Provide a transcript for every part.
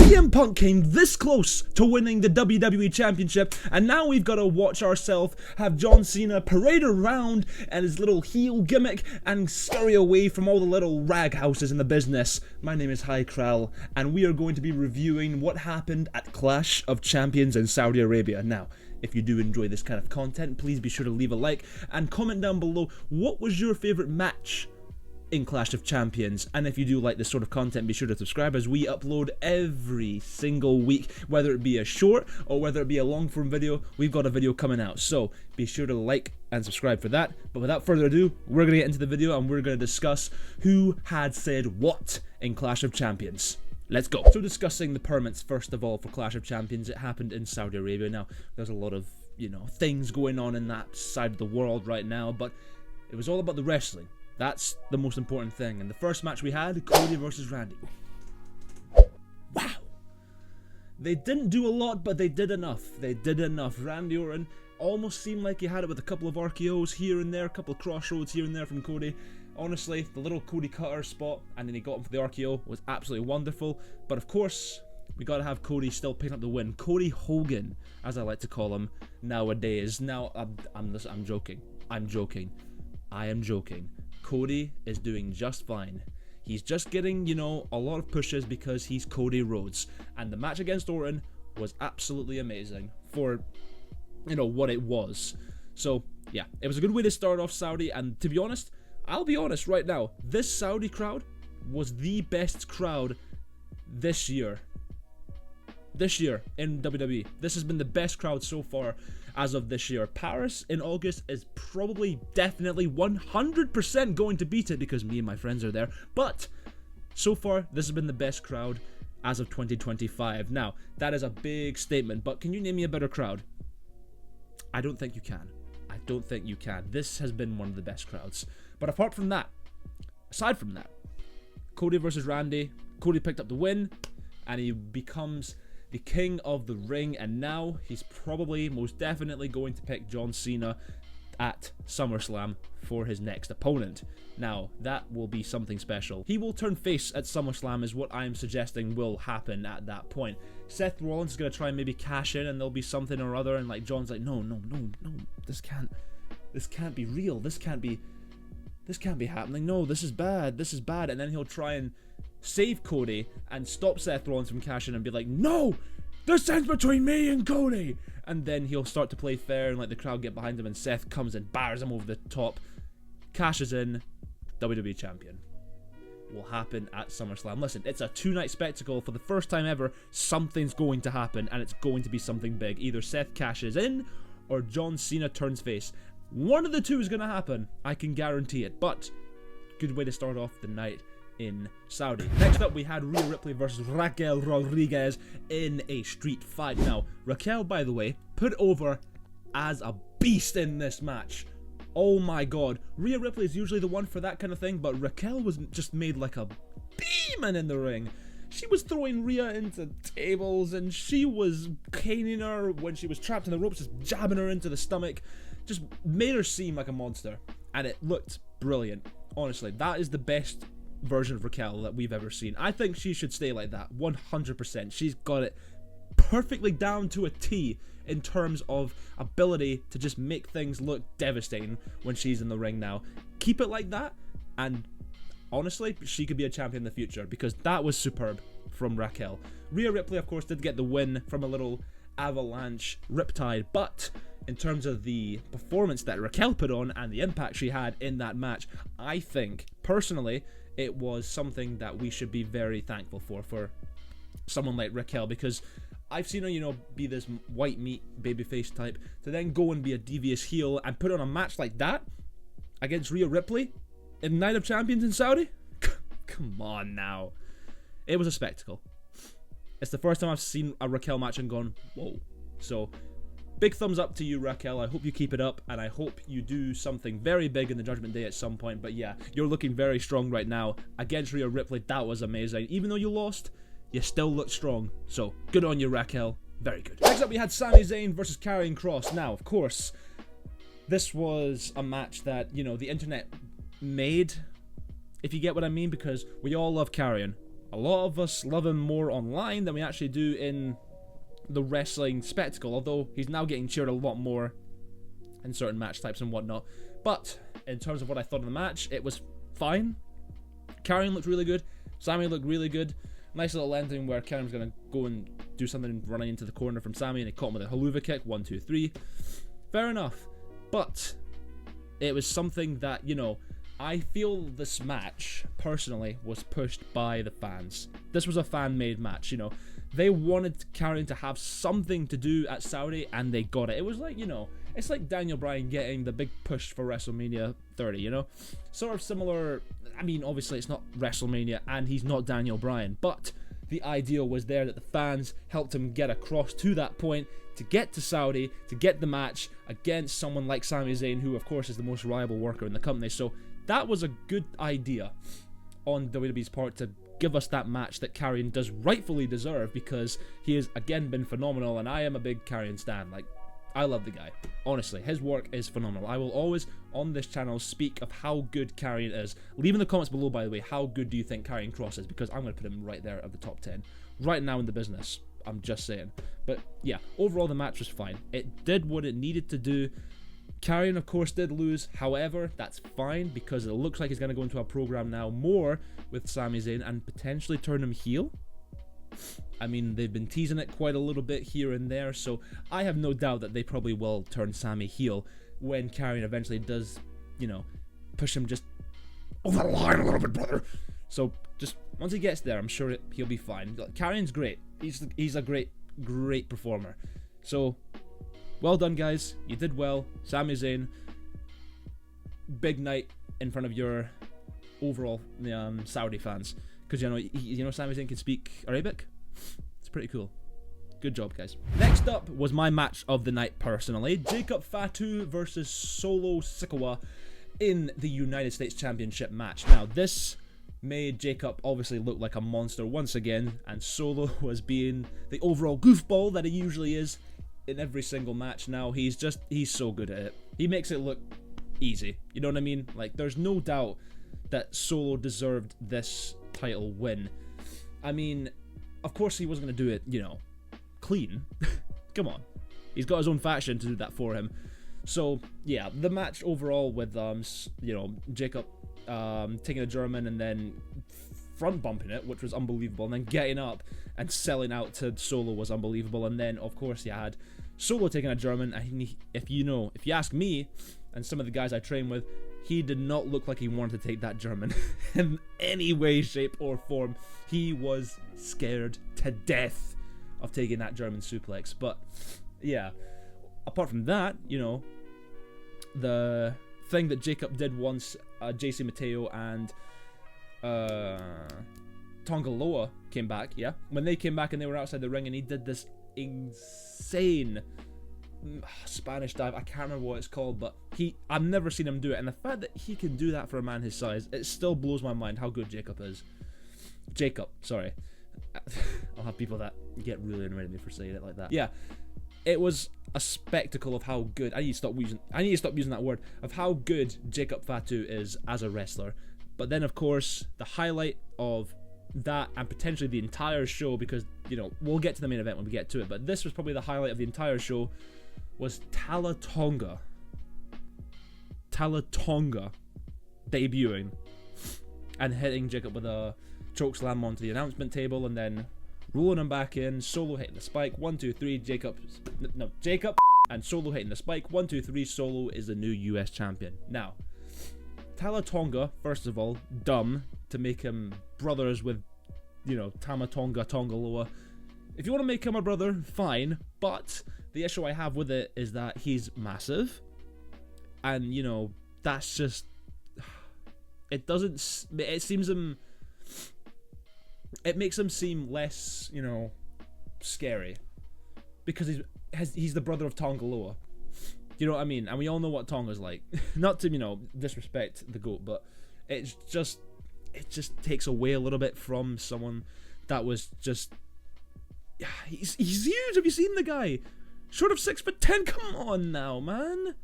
CM Punk came this close to winning the WWE Championship, and now we've got to watch ourselves have John Cena parade around and his little heel gimmick and scurry away from all the little rag houses in the business. My name is Crowl, and we are going to be reviewing what happened at Clash of Champions in Saudi Arabia. Now, if you do enjoy this kind of content, please be sure to leave a like and comment down below what was your favourite match in Clash of Champions. And if you do like this sort of content, be sure to subscribe, as we upload every single week, whether it be a short or whether it be a long form video. We've got a video coming out, so be sure to like and subscribe for that. But without further ado, we're going to get into the video and we're going to discuss who had said what in Clash of Champions. Let's go. So discussing the permits first of all for Clash of Champions, it happened in Saudi Arabia. Now, there's a lot of, things going on in that side of the world right now, but it was all about the wrestling. That's the most important thing. And the first match we had, Cody versus Randy. Wow. They didn't do a lot, but they did enough. They did enough. Randy Orton almost seemed like he had it with a couple of RKOs here and there, a couple of crossroads here and there from Cody. Honestly, the little Cody Cutter spot, and then he got him for the RKO, was absolutely wonderful. But of course, we got to have Cody still picking up the win. Cody Hogan, as I like to call him nowadays. Now, I'm joking. I'm joking. I am joking. Cody is doing just fine. He's just getting, a lot of pushes because he's Cody Rhodes. And the match against Orton was absolutely amazing for, what it was. So, yeah, it was a good way to start off Saudi. And to be honest, I'll be honest right now, this Saudi crowd was the best crowd this year. This year in WWE. This has been the best crowd so far as of this year. Paris in August is probably, definitely, 100% going to beat it because me and my friends are there. But so far, this has been the best crowd as of 2025. Now, that is a big statement, but can you name me a better crowd? I don't think you can. I don't think you can. This has been one of the best crowds. But apart from that, aside from that, Cody versus Randy. Cody picked up the win, and he becomes the king of the ring, and now he's probably most definitely going to pick John Cena at SummerSlam for his next opponent. Now, that will be something special. He will turn face at SummerSlam is what I'm suggesting will happen at that point. Seth Rollins is going to try and maybe cash in, and there'll be something or other, and like John's like, no, this can't be real. This can't be happening. No, this is bad. And then he'll try and save Cody and stop Seth Rollins from cashing and be like, no, this ends between me and Cody. And then he'll start to play fair and let the crowd get behind him, and Seth comes and bars him over the top, cashes in, WWE champion. Will happen at SummerSlam. Listen, it's a two-night spectacle. For the first time ever, something's going to happen, and it's going to be something big. Either Seth cashes in or John Cena turns face. One of the two is going to happen. I can guarantee it. But good way to start off the night in Saudi. Next up, we had Rhea Ripley versus Raquel Rodriguez in a street fight. Now, Raquel, by the way, put over as a beast in this match. Oh my god. Rhea Ripley is usually the one for that kind of thing, but Raquel was just made like a demon in the ring. She was throwing Rhea into tables, and she was caning her when she was trapped in the ropes, just jabbing her into the stomach. Just made her seem like a monster, and it looked brilliant. Honestly, that is the best version of Raquel that we've ever seen. I think she should stay like that, 100%. She's got it perfectly down to a T in terms of ability to just make things look devastating when she's in the ring now. Keep it like that, and honestly, she could be a champion in the future, because that was superb from Raquel. Rhea Ripley, of course, did get the win from a little avalanche riptide, but in terms of the performance that Raquel put on and the impact she had in that match, I think, personally, it was something that we should be very thankful for someone like Raquel, because I've seen her, be this white meat babyface type, to then go and be a devious heel and put on a match like that against Rhea Ripley in Night of Champions in Saudi? Come on now. It was a spectacle. It's the first time I've seen a Raquel match and gone, whoa. So, big thumbs up to you, Raquel. I hope you keep it up, and I hope you do something very big in the Judgment Day at some point. But yeah, you're looking very strong right now. Against Rhea Ripley, that was amazing. Even though you lost, you still look strong. So, good on you, Raquel. Very good. Next up, we had Sami Zayn versus Karrion Kross. Now, of course, this was a match that, the internet made, if you get what I mean, because we all love Karrion. A lot of us love him more online than we actually do in the wrestling spectacle, although he's now getting cheered a lot more in certain match types and whatnot. But in terms of what I thought of the match, it was fine. Karrion looked really good. Sami looked really good. Nice little ending where Karrion was going to go and do something running into the corner from Sami, and he caught him with a haluva kick. 1, 2, 3. Fair enough. But it was something that, you know, I feel this match, personally, was pushed by the fans. This was a fan-made match, you know. They wanted Karrion to have something to do at Saudi, and they got it. It was like, you know, it's like Daniel Bryan getting the big push for WrestleMania 30, you know? Sort of similar. I mean, obviously it's not WrestleMania, and he's not Daniel Bryan, but the idea was there that the fans helped him get across to that point, to get to Saudi, to get the match against someone like Sami Zayn, who, of course, is the most reliable worker in the company. So that was a good idea on WWE's part to give us that match that Karrion does rightfully deserve, because he has again been phenomenal, and I am a big Karrion stan. Like, I love the guy. Honestly, his work is phenomenal. I will always on this channel speak of how good Karrion is. Leave in the comments below, by the way, how good do you think Karrion Kross is, because I'm going to put him right there at the top 10 right now in the business. I'm just saying. But yeah, overall the match was fine. It did what it needed to do. Karrion, of course, did lose. However, that's fine, because it looks like he's going to go into a program now more with Sami Zayn and potentially turn him heel. I mean, they've been teasing it quite a little bit here and there, so I have no doubt that they probably will turn Sami heel when Karrion eventually does, you know, push him just over the line a little bit, brother. So just once he gets there, I'm sure he'll be fine. Karrion's great. He's a great performer. So well done, guys. You did well. Sami Zayn, big night in front of your overall Saudi fans, because you know Sami Zayn can speak Arabic. It's pretty cool. Good job, guys. Next up was my match of the night, personally. Jacob Fatu versus Solo Sikoa in the United States Championship match. Now, this made Jacob obviously look like a monster once again, and Solo was being the overall goofball that he usually is in every single match. Now, he's so good at it. He makes it look easy. You know what I mean? Like, there's no doubt that Solo deserved this title win. I mean, of course he wasn't going to do it, you know, clean. Come on. He's got his own faction to do that for him. So, yeah, the match overall with, you know, Jacob taking a German and then front bumping it, which was unbelievable, and then getting up and selling out to Solo was unbelievable. And then, of course, you had Solo taking a German, and if you ask me and some of the guys I train with, he did not look like he wanted to take that German in any way, shape, or form. He was scared to death of taking that German suplex. But yeah, apart from that, you know, the thing that Jacob did once JC Mateo and Tonga Loa came back, yeah, when they came back and they were outside the ring, and he did this insane Spanish dive. I can't remember what it's called, but I've never seen him do it, and the fact that he can do that for a man his size, it still blows my mind how good Jacob is. Sorry. I'll have people that get really annoyed at me for saying it like that. Yeah, it was a spectacle of how good, I need to stop using that word, of how good Jacob Fatu is as a wrestler. But then, of course, the highlight of that, and potentially the entire show, because, you know, we'll get to the main event when we get to it, but this was probably the highlight of the entire show, was Tala Tonga debuting and hitting Jacob with a chokeslam onto the announcement table, and then rolling him back in. Solo hitting the spike. 1, 2, 3. Jacob and Solo hitting the spike. 1, 2, 3. Solo is the new US champion. Now, Tala Tonga, first of all, dumb to make him brothers with, you know, Tonga Loa. If you want to make him a brother, fine, but the issue I have with it is that he's massive, and, you know, that's just, it makes him seem less, you know, scary, because he's the brother of Tonga Loa. You know what I mean? And we all know what Tonga's like. Not to, you know, disrespect the GOAT, but it just takes away a little bit from someone that was just, yeah, he's huge. Have you seen the guy? Short of 6'10". Come on now, man.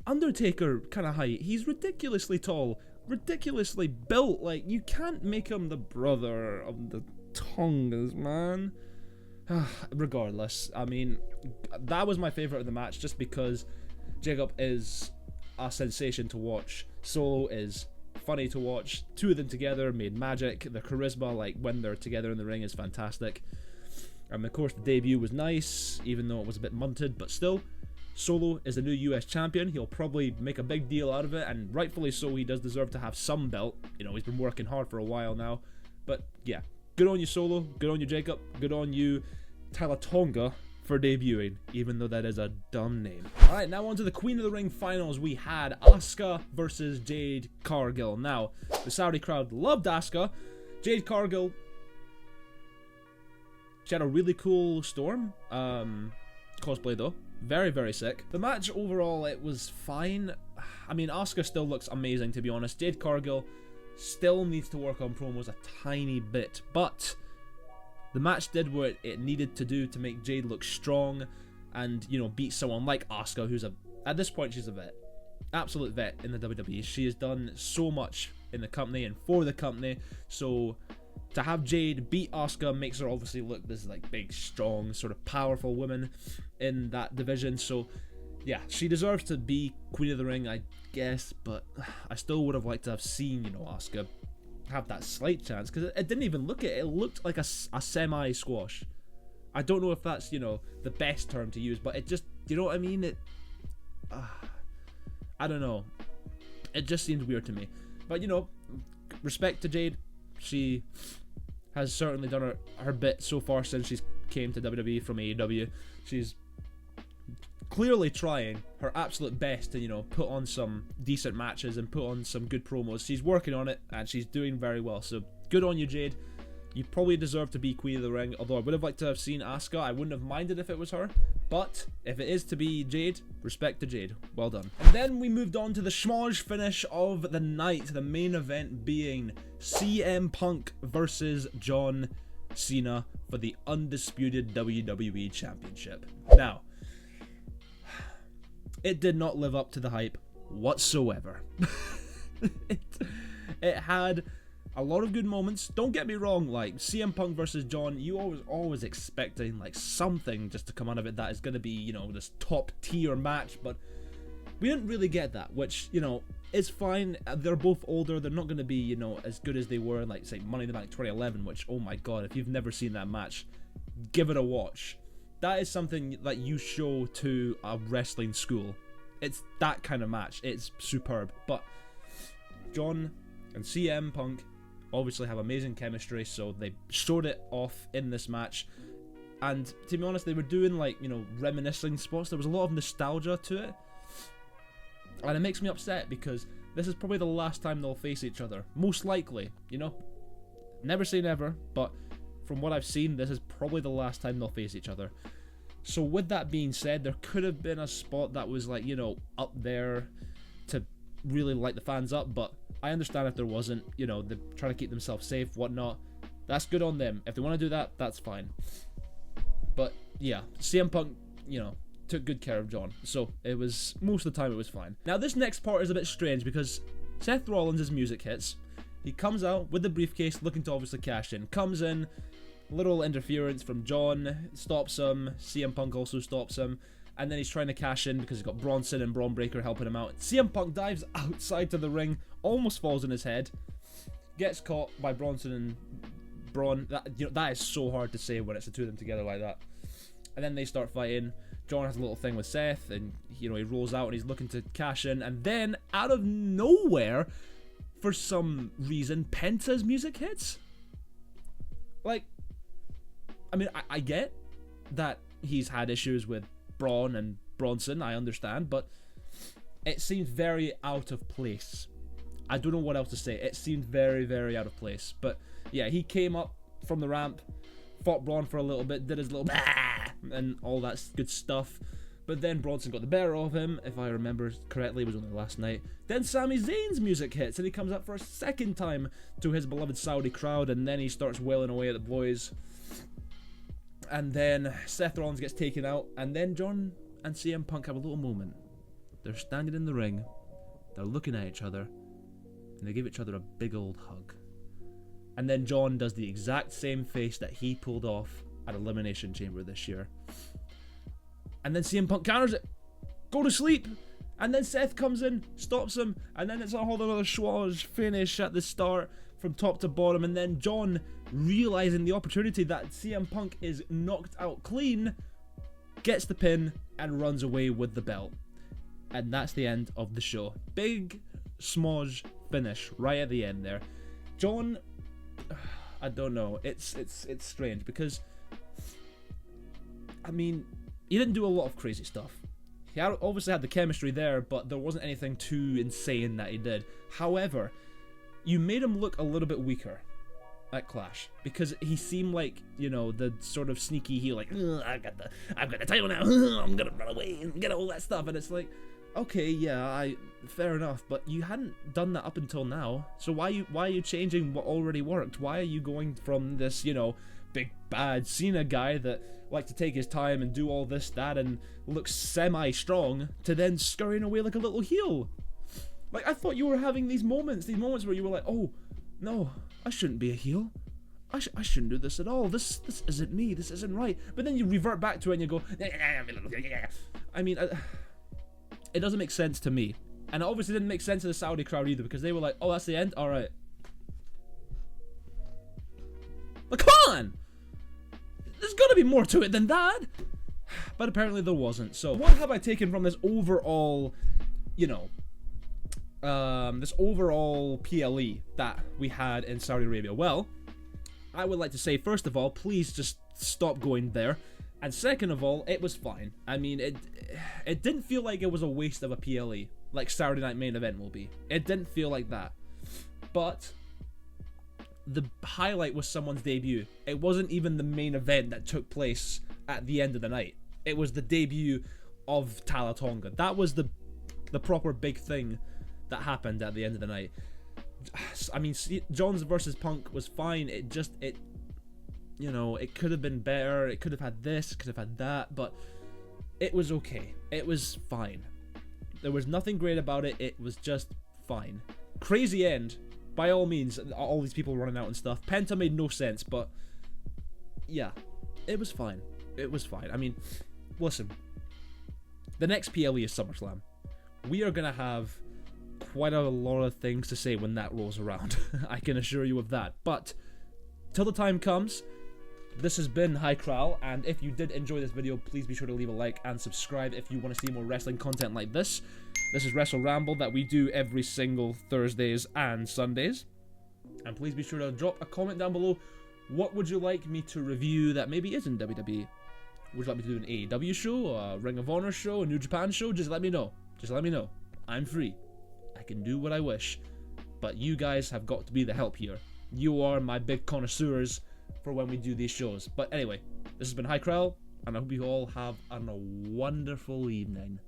Undertaker kind of height. He's ridiculously tall. ridiculously built. Like, you can't make him the brother of the Tongas, man. Regardless, I mean, that was my favourite of the match just because Jacob is a sensation to watch. Solo is funny to watch. Two of them together made magic. The charisma, like, when they're together in the ring is fantastic. And of course the debut was nice, even though it was a bit munted, but still, Solo is the new US champion. He'll probably make a big deal out of it, and rightfully so. He does deserve to have some belt. You know, he's been working hard for a while now. But yeah, good on you, Solo. Good on you, Jacob. Good on you, Tala, for debuting, even though that is a dumb name. Alright, now on to the Queen of the Ring finals. We had Asuka versus Jade Cargill. Now, the Saudi crowd loved Asuka. Jade Cargill, she had a really cool Storm cosplay though. Very, very sick. The match overall, it was fine. I mean, Asuka still looks amazing, to be honest. Jade Cargill still needs to work on promos a tiny bit, but the match did what it needed to do to make Jade look strong and, you know, beat someone like Asuka, who's at this point, she's a vet. Absolute vet in the WWE. She has done so much in the company and for the company, so to have Jade beat Asuka makes her obviously look this like big, strong, sort of powerful woman in that division. So yeah, she deserves to be Queen of the Ring, I guess, but I still would have liked to have seen, you know, Asuka have that slight chance, because it didn't even look it. It looked like a semi-squash. I don't know if that's, you know, the best term to use, but it just, you know what I mean? I don't know. It just seems weird to me. But, you know, respect to Jade. She has certainly done her bit so far since she's came to WWE from AEW. She's clearly trying her absolute best to, you know, put on some decent matches and put on some good promos. She's working on it and she's doing very well. So good on you, Jade. You probably deserve to be Queen of the Ring, although I would have liked to have seen Asuka. I wouldn't have minded if it was her, but if it is to be Jade, respect to Jade. Well done. And then we moved on to the schmoz finish of the night, the main event being CM Punk versus John Cena for the Undisputed WWE Championship. Now, it did not live up to the hype whatsoever. it had a lot of good moments. Don't get me wrong, like CM Punk versus John, you always expecting like something just to come out of it that is going to be, you know, this top tier match, but we didn't really get that, which, you know, is fine. They're both older. They're not going to be, you know, as good as they were in, like, say, Money in the Bank 2011, which, oh my god, if you've never seen that match, give it a watch. That is something that you show to a wrestling school. It's that kind of match. It's superb. But John and CM Punk obviously have amazing chemistry, so they showed it off in this match. And to be honest, they were doing, like, you know, reminiscing spots. There was a lot of nostalgia to it. And it makes me upset because this is probably the last time they'll face each other. Most likely, you know. Never say never, but from what I've seen, this is probably the last time they'll face each other. So with that being said, there could have been a spot that was, like, you know, up there to really light the fans up, but I understand if there wasn't. You know, they're trying to keep themselves safe, whatnot. That's good on them. If they want to do that, that's fine. But yeah, CM Punk, you know, took good care of John, so it was, most of the time it was fine. Now this next part is a bit strange because Seth Rollins' music hits. He comes out with the briefcase looking to obviously cash in. Comes in, little interference from John, stops him. CM Punk also stops him. And then he's trying to cash in because he's got Bronson and Braun Breaker helping him out. CM Punk dives outside to the ring, almost falls on his head, gets caught by Bronson and Braun. That, you know, that is so hard to say when it's the two of them together like that. And then they start fighting. John has a little thing with Seth, and, you know, he rolls out and he's looking to cash in. And then, out of nowhere, for some reason, Penta's music hits. Like, I mean, I get that he's had issues with Braun and Bronson, I understand, but it seemed very out of place. I don't know what else to say. It seemed very, very out of place. But yeah, he came up from the ramp, fought Braun for a little bit, did his little and all that good stuff. But then Bronson got the better of him, if I remember correctly. It was only last night. Then Sami Zayn's music hits, and he comes up for a second time to his beloved Saudi crowd, and then he starts wailing away at the boys. And then Seth Rollins gets taken out, and then John and CM Punk have a little moment. They're standing in the ring, they're looking at each other, and they give each other a big old hug. And then John does the exact same face that he pulled off at Elimination Chamber this year. And then CM Punk counters it. Go to sleep. And then Seth comes in, stops him, and then it's a whole other schwaz finish at the start from top to bottom. And then John, realizing the opportunity that CM Punk is knocked out clean, gets the pin and runs away with the belt. And that's the end of the show. Big smudge finish right at the end there. John, I don't know. It's strange because, I mean, he didn't do a lot of crazy stuff. He obviously had the chemistry there, but there wasn't anything too insane that he did. However, you made him look a little bit weaker at Clash because he seemed like, you know, the sort of sneaky heel, like, I've got the title now, I'm gonna run away and get all that stuff. And it's like, okay, yeah, fair enough, but you hadn't done that up until now. So why are you changing what already worked? Why are you going from this, you know, big bad Cena guy that likes to take his time and do all this, that, and looks semi-strong, to then scurrying away like a little heel? Like, I thought you were having these moments where you were like, oh, no, I shouldn't be a heel. I shouldn't do this at all. This isn't me. This isn't right. But then you revert back to it and you go, I mean, it doesn't make sense to me. And it obviously didn't make sense to the Saudi crowd either, because they were like, oh, that's the end? Alright. Like, come on! There's gotta be more to it than that! But apparently there wasn't. So, what have I taken from this overall, you know, this overall PLE that we had in Saudi Arabia? Well, I would like to say, first of all, please just stop going there. And second of all, it was fine. I mean, it didn't feel like it was a waste of a PLE, like Saturday Night Main Event will be. It didn't feel like that. But the highlight was someone's debut. It wasn't even the main event that took place at the end of the night. It was the debut of Tala Tonga. That was the proper big thing that happened at the end of the night. I mean, John's versus Punk was fine. It you know, it could have been better. It could have had this, it could have had that, but it was okay. It was fine. There was nothing great about it. It was just fine. Crazy end, by all means. All these people running out and stuff. Penta made no sense, but yeah, it was fine. It was fine. I mean, listen, the next PLE is SummerSlam. We are gonna have quite a lot of things to say when that rolls around. I can assure you of that. But till the time comes, this has been Crowl, and if you did enjoy this video, please be sure to leave a like and subscribe if you want to see more wrestling content like this. This is Wrestle Ramble that we do every single Thursdays and Sundays. And please be sure to drop a comment down below. What would you like me to review that maybe isn't WWE? Would you like me to do an AEW show, a Ring of Honor show, a New Japan show? Just let me know. Just let me know. I'm free. I can do what I wish. But you guys have got to be the help here. You are my big connoisseurs for when we do these shows. But anyway, this has been Crowl, and I hope you all have a wonderful evening.